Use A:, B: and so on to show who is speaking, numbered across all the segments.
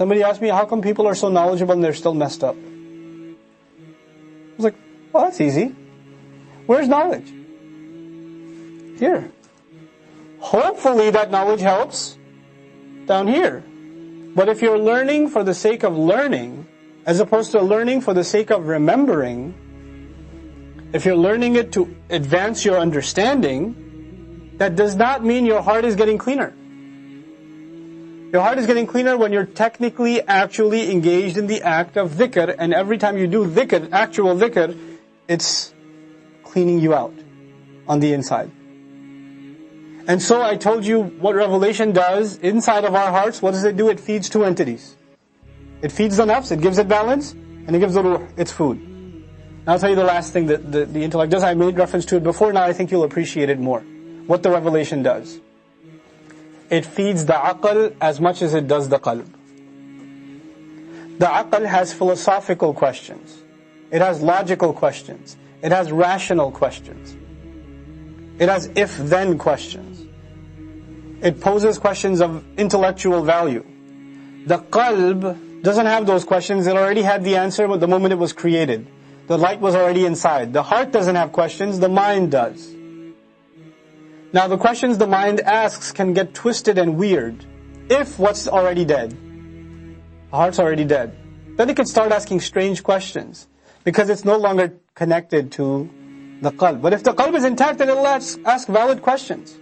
A: Somebody asked me, how come people are so knowledgeable and they're still messed up? I was like, well, that's easy. Where's knowledge? Here. Hopefully that knowledge helps down here. But if you're learning for the sake of learning, as opposed to learning for the sake of remembering, if you're learning it to advance your understanding, that does not mean your heart is getting cleaner. Your heart is getting cleaner when you're technically, actually engaged in the act of dhikr, and every time you do dhikr, actual dhikr, it's cleaning you out on the inside. And so I told you what revelation does inside of our hearts. What does it do? It feeds two entities. It feeds the nafs, it gives it balance, and it gives the ruh its food. Now I'll tell you the last thing that the intellect does. I made reference to it before, now I think you'll appreciate it more. What the revelation does. It feeds the aql as much as it does the qalb. The aql has philosophical questions. It has logical questions. It has rational questions. It has if-then questions. It poses questions of intellectual value. The qalb doesn't have those questions. It already had the answer the moment it was created. The light was already inside. The heart doesn't have questions, the mind does. Now the questions the mind asks can get twisted and weird if what's already dead. The heart's already dead. Then it can start asking strange questions because it's no longer connected to the qalb. But if the qalb is intact, then it'll ask valid questions.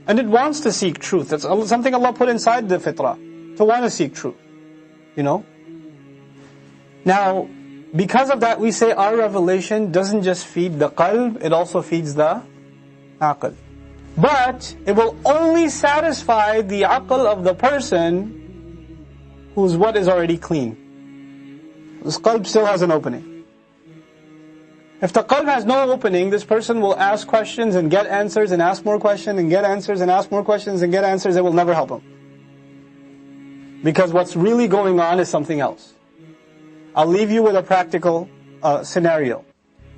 A: And it wants to seek truth. That's something Allah put inside the fitrah, to want to seek truth. You know? Now, because of that, we say our revelation doesn't just feed the qalb, it also feeds the aql. But it will only satisfy the aql of the person whose what is already clean. This qalb still has an opening. If the qalb has no opening, this person will ask questions and get answers and ask more questions and get answers and ask more questions and get answers. It will never help him. Because what's really going on is something else. I'll leave you with a practical scenario.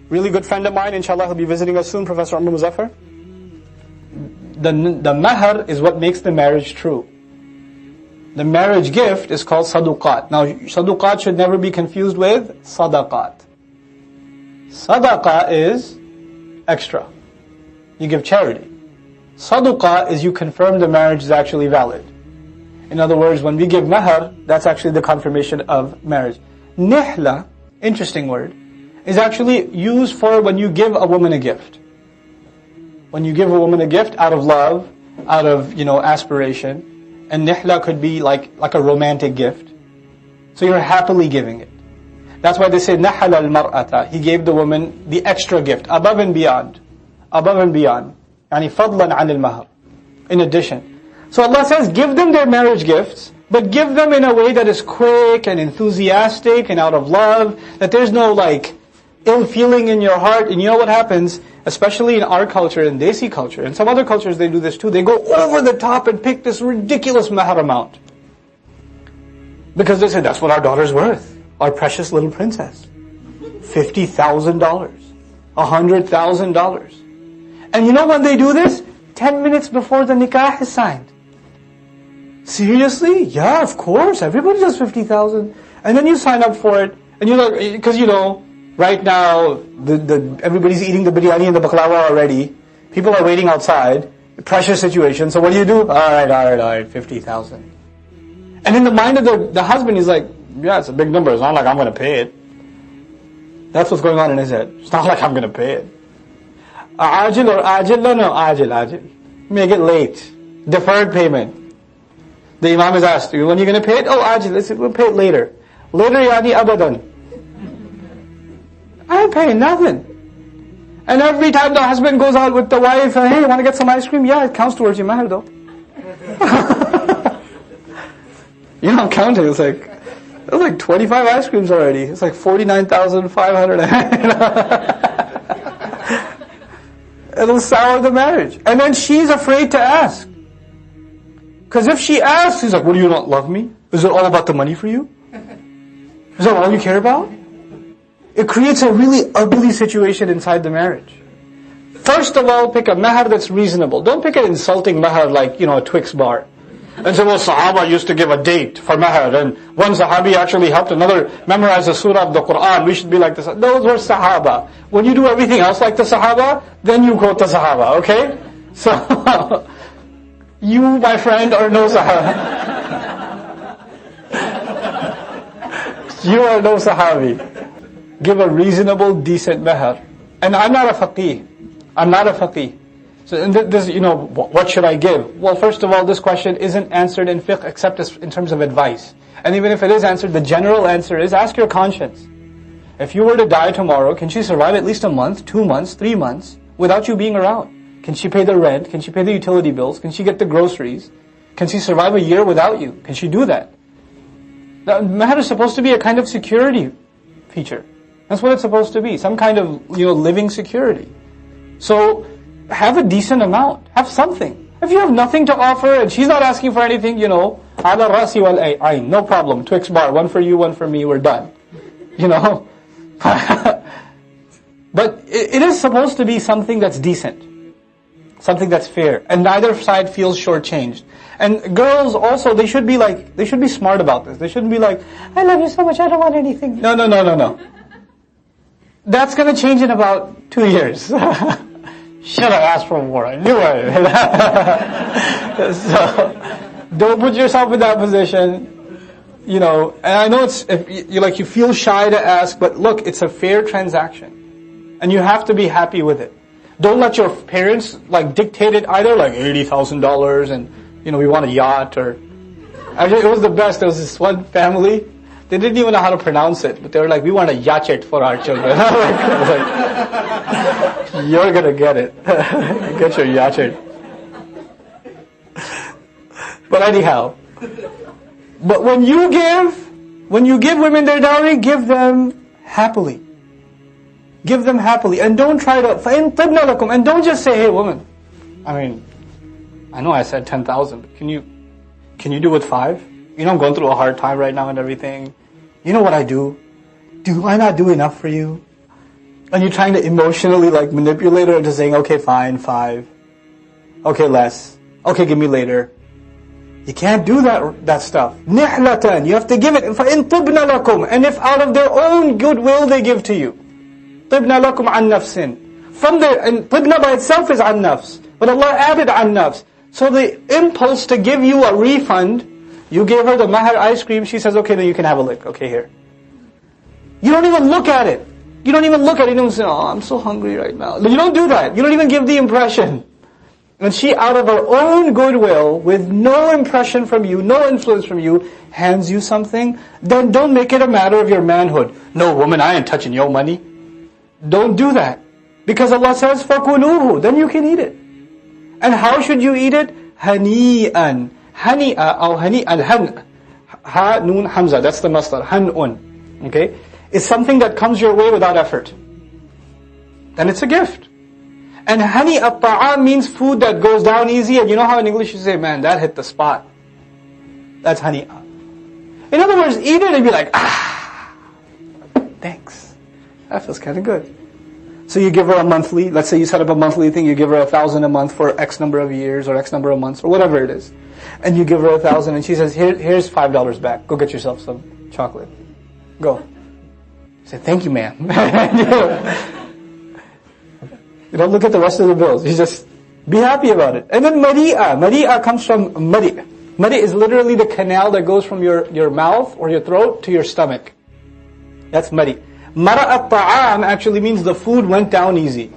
A: Really good friend of mine, inshallah, he'll be visiting us soon, Professor Amr Muzaffar. The mahar is what makes the marriage true. The marriage gift is called saduqat. Now, saduqat should never be confused with sadaqat. Sadaqah is extra. You give charity. Saduqah is you confirm the marriage is actually valid. In other words, when we give mahar, that's actually the confirmation of marriage. Nihla, interesting word, is actually used for when you give a woman a gift. When you give a woman a gift out of love, out of, aspiration. And nihla could be like a romantic gift. So you're happily giving it. That's why they say, نَحَلَ الْمَرْأَةَ. He gave the woman the extra gift, above and beyond. Above and beyond. يعني فضلا عن المهر. In addition. So Allah says, give them their marriage gifts, but give them in a way that is quick and enthusiastic and out of love, that there's no ill feeling in your heart. And you know what happens, especially in our culture and Desi culture, and some other cultures they do this too, they go over the top and pick this ridiculous mahar amount. Because they say, that's what our daughter's worth. Our precious little princess. $50,000. $100,000. And you know when they do this? 10 minutes before the nikah is signed. Seriously? Yeah, of course. Everybody does 50,000. And then you sign up for it. And you're like, because right now, everybody's eating the biryani and the baklava already. People are waiting outside. Pressure situation. So what do? All right, 50,000. And in the mind of the husband, he's like, yeah, it's a big number. It's not like I'm going to pay it. That's what's going on in his head. It's not like I'm going to pay it. Ajil or ajil? No, ajil. Make it late. Deferred payment. The imam is asked, when are you going to pay it? Oh, ajil. We'll pay it later. Later, yani abadan. I ain't paying nothing. And every time the husband goes out with the wife, hey, want to get some ice cream? Yeah, it counts towards your mahar though. I'm counting. It's like, there's 25 ice creams already. It's 49,500. It'll sour the marriage. And then she's afraid to ask. Because if she asks, he's like, what, do you not love me? Is it all about the money for you? Is that all you care about? It creates a really ugly situation inside the marriage. First of all, pick a mahar that's reasonable. Don't pick an insulting mahar like, a Twix bar. And so, well, Sahaba used to give a date for Mahar, and one Sahabi actually helped another memorize a surah of the Quran. We should be like this. Those were Sahaba. When you do everything else like the Sahaba, then you quote the Sahaba, okay? So, you, my friend, are no Sahaba. You are no Sahabi. Give a reasonable, decent Mahar. And I'm not a faqih. I'm not a faqih. So this, what should I give? Well, first of all, this question isn't answered in fiqh except in terms of advice. And even if it is answered, the general answer is ask your conscience. If you were to die tomorrow, can she survive at least a month, 2 months, 3 months without you being around? Can she pay the rent? Can she pay the utility bills? Can she get the groceries? Can she survive a year without you? Can she do that? The mahar is supposed to be a kind of security feature. That's what it's supposed to be. Some kind of, living security. So, have a decent amount. Have something. If you have nothing to offer and she's not asking for anything, ala rasi wal ayn, no problem. Twix bar, one for you, one for me, we're done. But it is supposed to be something that's decent. Something that's fair. And neither side feels shortchanged. And girls also, they should be smart about this. They shouldn't be like, I love you so much, I don't want anything. No. That's going to change in about 2 years. Should have asked for more. I knew it. So, don't put yourself in that position. And I know you feel shy to ask, but look, it's a fair transaction. And you have to be happy with it. Don't let your parents dictate it either, $80,000 and, we want a yacht or... Actually, it was the best. There was this one family, they didn't even know how to pronounce it, but they were like, we want a yachet for our children. I was like, you're gonna get it. Get your yachet. But anyhow, but when you give women their dowry, give them happily. Give them happily. And don't try to, فَإِن طِبْنَ لَكُمْ, and don't just say, hey woman, I know I said 10,000, but can you do with 5? I'm going through a hard time right now and everything. You know what I do? Do I not do enough for you? And you're trying to emotionally manipulate her into saying, okay, fine, 5. Okay, less. Okay, give me later. You can't do that stuff. نِحْلَةً, you have to give it. فَإِن طِبْنَ لَكُمْ, and if out of their own goodwill they give to you. طِبْنَ لَكُمْ عَنْ نَفْسٍ. And طِبْنَ by itself is عَنْ نَفْس. But Allah added عَنْ نَفْس. So the impulse to give you a refund, you gave her the mahar ice cream, she says, okay, then you can have a lick. Okay, here. You don't even look at it. You don't say, oh, I'm so hungry right now. You don't do that. You don't even give the impression. And she, out of her own goodwill, with no impression from you, no influence from you, hands you something, then don't make it a matter of your manhood. No, woman, I ain't touching your money. Don't do that. Because Allah says, فَكُلُوهُ, then you can eat it. And how should you eat it? هَنِيئًا. Hani'a or hani'an, ha, nun, hamza, that's the masdar, han'un. Okay? It's something that comes your way without effort. Then it's a gift. And hani'a ta'am means food that goes down easy, and you know how in English you say, man, that hit the spot. That's hani'a. In other words, eat it and be like, thanks. That feels kind of good. So you give her a monthly, let's say you set up a monthly thing, you give her 1,000 a month for X number of years or X number of months or whatever it is. And you give her 1,000 and she says, here's $5 back. Go get yourself some chocolate. Go. You say, thank you, ma'am. You don't look at the rest of the bills. You just be happy about it. And then mari'a. Mari'a comes from mari'. Mari' is literally the canal that goes from your mouth or your throat to your stomach. That's mari'. Mara'at ta'am actually means the food went down easy.